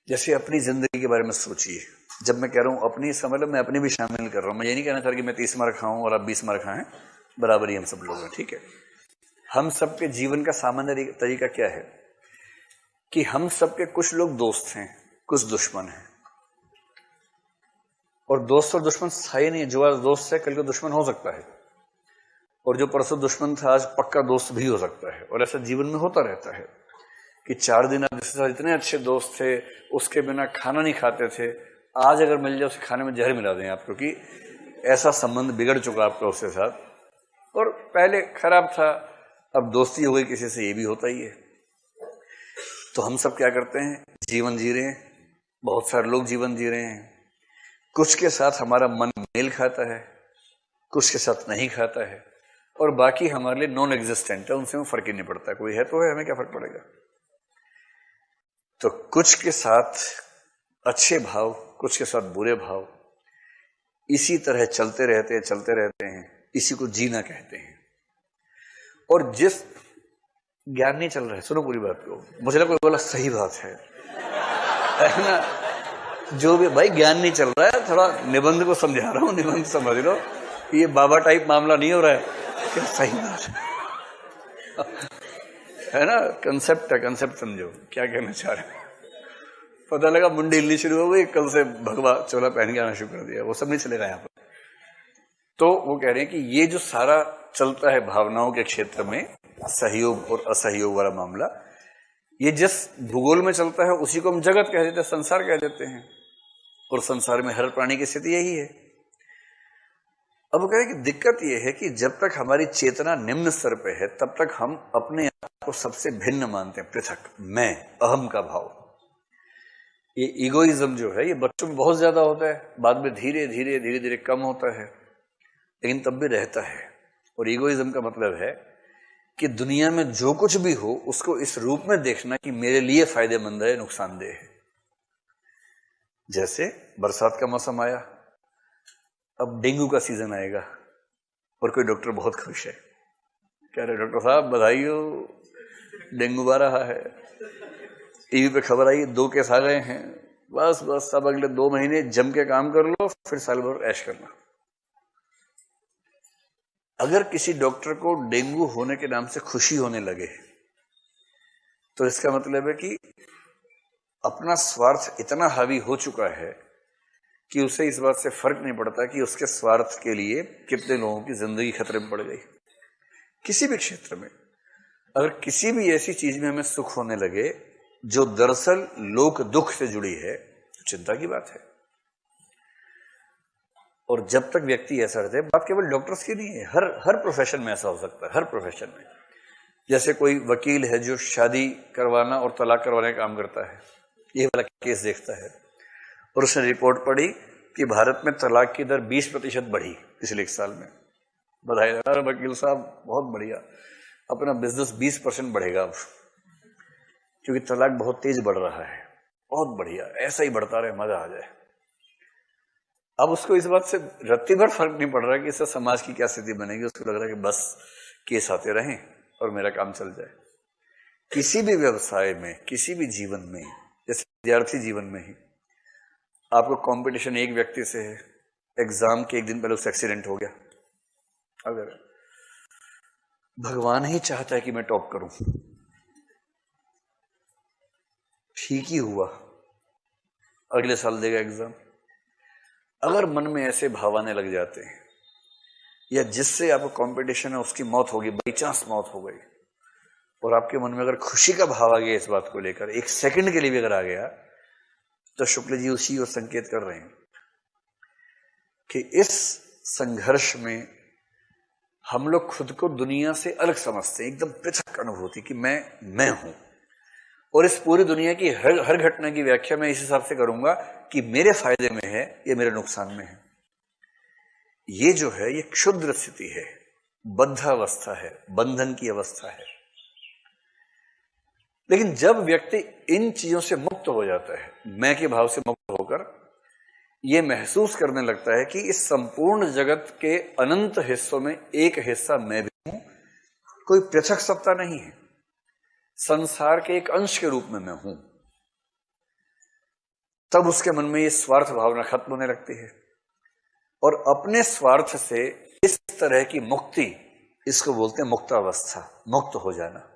जैसे अपनी जिंदगी के बारे में सोचिए। जब मैं कह रहा हूं अपनी, समझ लो मैं अपनी भी शामिल कर रहा हूं। मैं ये नहीं कहना चाह रहा कि मैं 30 मार्क खाऊं और आप 20 मार्क खाएं, बराबर ही हम सब लोग हैं, ठीक है। हम सबके जीवन का सामान्य तरीका क्या है कि हम सबके कुछ लोग दोस्त हैं, कुछ दुश्मन हैं। और दोस्त और दुश्मन स्थायी नहीं है। जो आज दोस्त है कल को दुश्मन हो सकता है, और जो परसों दुश्मन था आज पक्का दोस्त भी हो सकता है। और ऐसा जीवन में होता रहता है कि 4 दिन आप जिसके साथ इतने अच्छे दोस्त थे, उसके बिना खाना नहीं खाते थे, आज अगर मिल जाए उसे खाने में जहर मिला दें आप, क्योंकि ऐसा संबंध बिगड़ चुका आपका उसके साथ। और पहले खराब था, अब दोस्ती हो गई किसी से, ये भी होता ही है। तो हम सब क्या करते हैं, जीवन जी रहे हैं। बहुत सारे लोग जीवन जी रहे हैं। कुछ के साथ हमारा मन मेल खाता है, कुछ के साथ नहीं खाता है, और बाकी हमारे लिए नॉन एग्जिस्टेंट है, उनसे हमें फर्क ही नहीं पड़ता। कोई है तो है, हमें क्या फर्क पड़ेगा। तो कुछ के साथ अच्छे भाव, कुछ के साथ बुरे भाव, इसी तरह चलते रहते हैं। इसी को जीना कहते हैं। और जिस ज्ञान नहीं चल रहा है, सुनो पूरी बात को, मुझे लगा कोई बोला सही बात है ना। जो भी भाई ज्ञान नहीं चल रहा है, थोड़ा निबंध को समझा रहा हूं, निबंध समझ लो, ये बाबा टाइप मामला नहीं हो रहा है। क्या सही बात है ना। कंसेप्ट है, कंसेप्ट समझो क्या कहना चाह रहे हैं। पता लगा मुंडी हिलनी शुरू हो गई, कल से भगवा चोला पहन के आना शुरू कर दिया, वो सब नहीं चलेगा यहाँ पर। तो वो कह रहे हैं कि ये जो सारा चलता है भावनाओं के क्षेत्र में, सहयोग और असहयोग वाला मामला, ये जिस भूगोल में चलता है उसी को हम जगत कह देते हैं, संसार कह देते हैं। और संसार में हर प्राणी की स्थिति यही है। अब वो कह रहे हैं कि दिक्कत यह है कि जब तक हमारी चेतना निम्न स्तर पे है, तब तक हम अपने आप को सबसे भिन्न मानते हैं, पृथक, मैं, अहम का भाव। ये ईगोइज्म जो है, ये बच्चों में बहुत ज्यादा होता है, बाद में धीरे धीरे कम होता है, लेकिन तब भी रहता है। और ईगोइज्म का मतलब है कि दुनिया में जो कुछ भी हो उसको इस रूप में देखना कि मेरे लिए फायदेमंद है, नुकसानदेह है। जैसे बरसात का मौसम आया, अब डेंगू का सीजन आएगा, और कोई डॉक्टर बहुत खुश है, कह रहे डॉक्टर साहब बधाई हो, डेंगू आ रहा है, टीवी पे खबर आई 2 केस आ गए हैं, बस अब अगले 2 महीने जम के काम कर लो, फिर साल भर ऐश करना। अगर किसी डॉक्टर को डेंगू होने के नाम से खुशी होने लगे, तो इसका मतलब है कि अपना स्वार्थ इतना हावी हो चुका है कि उसे इस बात से फर्क नहीं पड़ता कि उसके स्वार्थ के लिए कितने लोगों की जिंदगी खतरे में पड़ गई। किसी भी क्षेत्र में अगर किसी भी ऐसी चीज में हमें सुख होने लगे जो दरअसल लोक दुख से जुड़ी है, तो चिंता की बात है। और जब तक व्यक्ति ऐसा रहता है, बात केवल डॉक्टर्स की नहीं है, हर प्रोफेशन में ऐसा हो सकता है, हर प्रोफेशन में। जैसे कोई वकील है जो शादी करवाना और तलाक करवाने का काम करता है, ये वाला केस देखता है, और उसने रिपोर्ट पढ़ी कि भारत में तलाक की दर 20% बढ़ी पिछले 1 साल में। बधाई, वकील साहब बहुत बढ़िया, अपना बिजनेस 20% बढ़ेगा अब, क्योंकि तलाक बहुत तेज बढ़ रहा है। बहुत बढ़िया, ऐसा ही बढ़ता रहे, मजा आ जाए। अब उसको इस बात से रत्ती भर फर्क नहीं पड़ रहा कि इससे समाज की क्या स्थिति बनेगी। उसको लग रहा है कि बस केस आते रहें और मेरा काम चल जाए। किसी भी व्यवसाय में, किसी भी जीवन में, जैसे विद्यार्थी जीवन में ही आपको कंपटीशन एक व्यक्ति से है, एग्जाम के 1 दिन पहले उससे एक्सीडेंट हो गया, अगर भगवान ही चाहता है कि मैं टॉप करूं, ठीक ही हुआ, अगले साल देगा एग्जाम। अगर मन में ऐसे भाव आने लग जाते हैं, या जिससे आपको कंपटीशन है उसकी मौत होगी, बाई चांस मौत हो गई, और आपके मन में अगर खुशी का भाव आ गया इस बात को लेकर, 1 सेकंड के लिए भी अगर आ गया, तो शुक्ल जी उसी और संकेत कर रहे हैं कि इस संघर्ष में हम लोग खुद को दुनिया से अलग समझते हैं, एकदम पृथक अनुभूति कि मैं हूं। और इस पूरी दुनिया की हर घटना की व्याख्या मैं इस हिसाब से करूंगा कि मेरे फायदे में है या मेरे नुकसान में है। ये जो है ये क्षुद्र स्थिति है, बद्धावस्था है, बंधन की अवस्था है। लेकिन जब व्यक्ति इन चीजों से मुक्त हो जाता है, मैं के भाव से मुक्त होकर यह महसूस करने लगता है कि इस संपूर्ण जगत के अनंत हिस्सों में एक हिस्सा मैं भी हूं, कोई पृथक सत्ता नहीं है, संसार के एक अंश के रूप में मैं हूं। तब उसके मन में ये स्वार्थ भावना खत्म होने लगती है और अपने स्वार्थ से इस तरह की मुक्ति, इसको बोलते हैं मुक्तावस्था, मुक्त हो जाना।